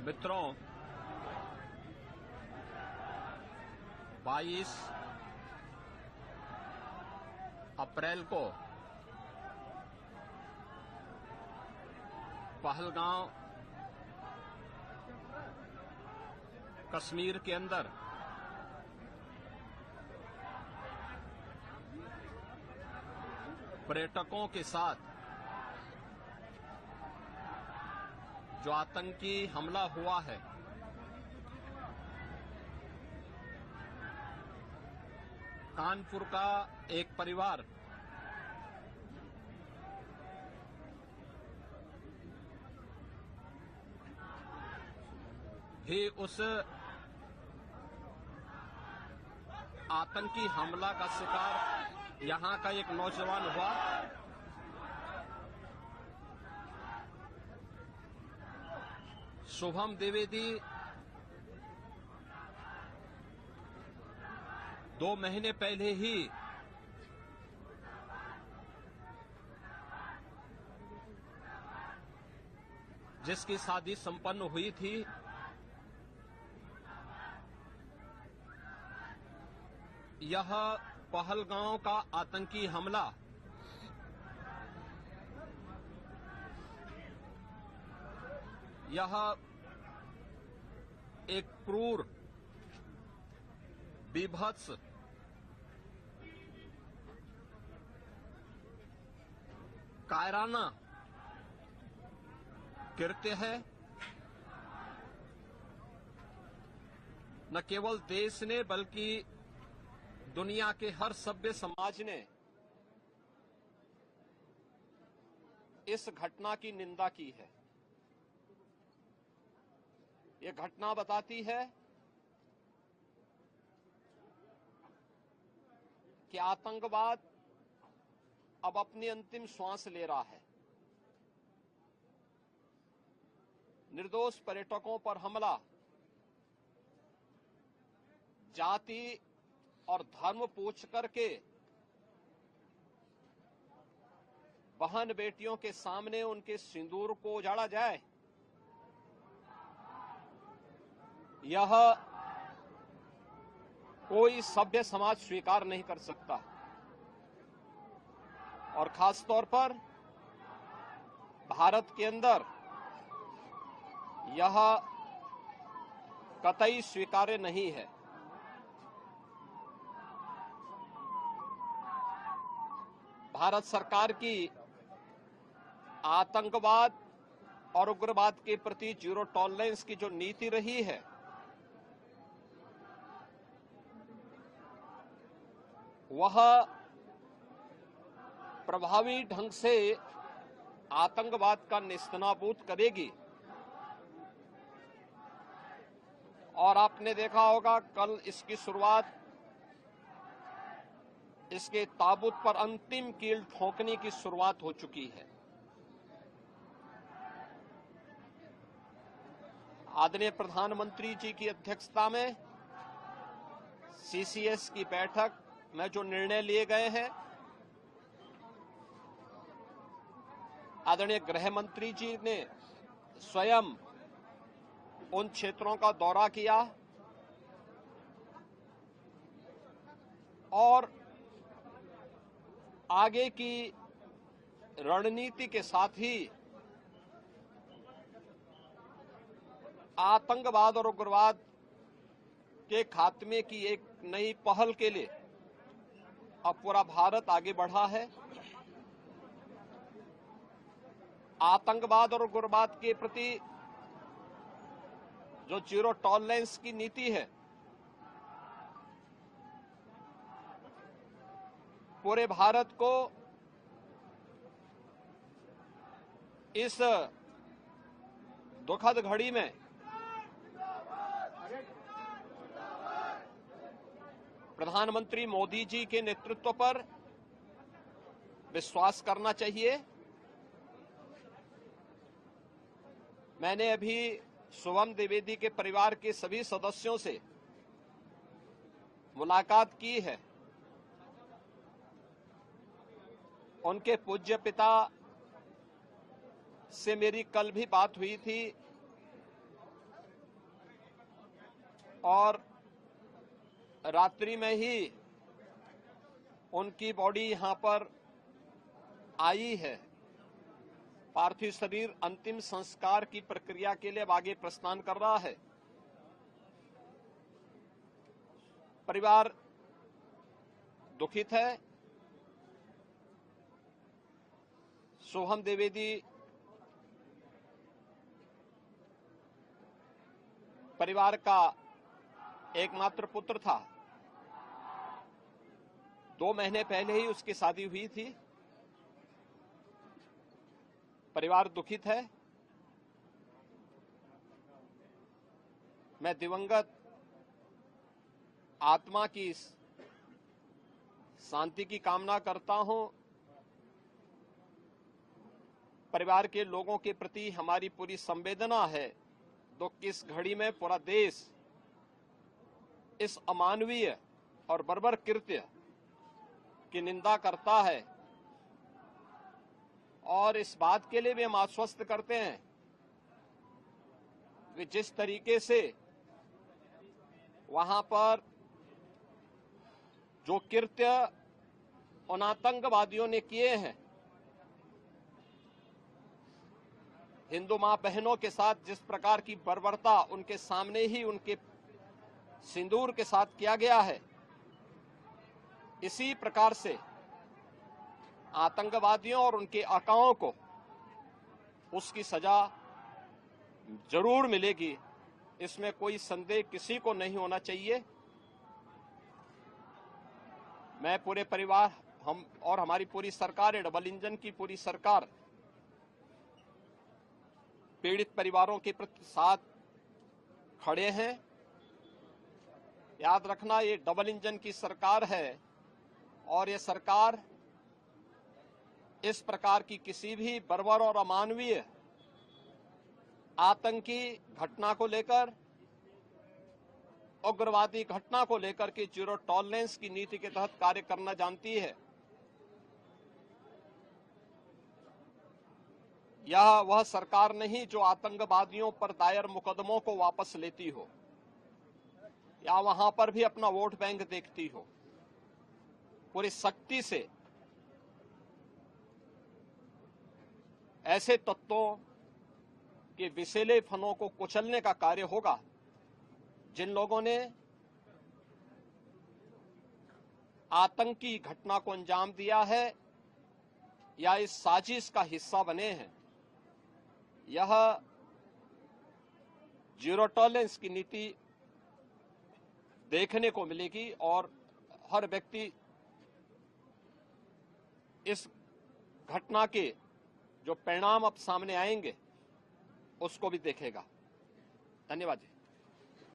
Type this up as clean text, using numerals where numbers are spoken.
मित्रों, 22 अप्रैल को पहलगांव कश्मीर के अंदर पर्यटकों के साथ जो आतंकी हमला हुआ है, कानपुर का एक परिवार भी उस आतंकी हमला का शिकार यहां का एक नौजवान हुआ। शुभम द्विवेदी 2 महीने पहले ही जिसकी शादी संपन्न हुई थी, यह पहलगांव का आतंकी हमला यह एक क्रूर, बीभत्स, कायराना कृत्य है। न केवल देश ने बल्कि दुनिया के हर सभ्य समाज ने इस घटना की निंदा की है। ये घटना बताती है कि आतंकवाद अब अपनी अंतिम श्वास ले रहा है। निर्दोष पर्यटकों पर हमला जाति और धर्म पूछ करके बहन बेटियों के सामने उनके सिंदूर को उजाड़ा जाए, यह कोई सभ्य समाज स्वीकार नहीं कर सकता। और खास तौर पर भारत के अंदर यह कतई स्वीकार्य नहीं है। भारत सरकार की आतंकवाद और उग्रवाद के प्रति जीरो टॉलरेंस की जो नीति रही है, वह प्रभावी ढंग से आतंकवाद का नेस्तनाबूद करेगी। और आपने देखा होगा, कल इसकी शुरुआत, इसके ताबूत पर अंतिम कील ठोकने की शुरुआत हो चुकी है। आदरणीय प्रधानमंत्री जी की अध्यक्षता में सीसीएस की बैठक में जो निर्णय लिए गए हैं, आदरणीय गृह मंत्री जी ने स्वयं उन क्षेत्रों का दौरा किया और आगे की रणनीति के साथ ही आतंकवाद और उग्रवाद के खात्मे की एक नई पहल के लिए अब पूरा भारत आगे बढ़ा है। आतंकवाद और उग्रवाद के प्रति जो जीरो टॉलरेंस की नीति है, पूरे भारत को इस दुखद घड़ी में प्रधानमंत्री मोदी जी के नेतृत्व पर विश्वास करना चाहिए। मैंने अभी शुभम द्विवेदी के परिवार के सभी सदस्यों से मुलाकात की है। उनके पूज्य पिता से मेरी कल भी बात हुई थी। और रात्रि में ही उनकी बॉडी यहां पर आई है। पार्थिव शरीर अंतिम संस्कार की प्रक्रिया के लिए अब आगे प्रस्थान कर रहा है। परिवार दुखित है। सोहम द्विवेदी परिवार का एकमात्र पुत्र था। 2 महीने पहले ही उसकी शादी हुई थी। परिवार दुखित है। मैं दिवंगत आत्मा की शांति की कामना करता हूं। परिवार के लोगों के प्रति हमारी पूरी संवेदना है। दुख की इस घड़ी में पूरा देश इस अमानवीय और बर्बर कृत्य की निंदा करता है और इस बात के लिए भी हम आश्वस्त करते हैं कि जिस तरीके से वहां पर जो कृत्य उन आतंकवादियों ने किए हैं, हिंदू मां बहनों के साथ जिस प्रकार की बर्बरता उनके सामने ही उनके सिंदूर के साथ किया गया है, इसी प्रकार से आतंकवादियों और उनके आकाओं को उसकी सजा जरूर मिलेगी। इसमें कोई संदेह किसी को नहीं होना चाहिए। मैं पूरे परिवार, हम और हमारी पूरी सरकार, डबल इंजन की पूरी सरकार पीड़ित परिवारों के प्रति साथ खड़े हैं। याद रखना, ये डबल इंजन की सरकार है और ये सरकार इस प्रकार की किसी भी बर्बर और अमानवीय आतंकी घटना को लेकर, उग्रवादी घटना को लेकर के जीरो टॉलरेंस की नीति के तहत कार्य करना जानती है। यह वह सरकार नहीं जो आतंकवादियों पर दायर मुकदमों को वापस लेती हो या वहां पर भी अपना वोट बैंक देखती हो। पूरी सख्ती से ऐसे तत्वों के विषैले फनों को कुचलने का कार्य होगा जिन लोगों ने आतंकी घटना को अंजाम दिया है या इस साजिश का हिस्सा बने हैं। यह जीरो टॉलरेंस की नीति देखने को मिलेगी और हर व्यक्ति इस घटना के जो परिणाम अब सामने आएंगे उसको भी देखेगा। धन्यवाद जी।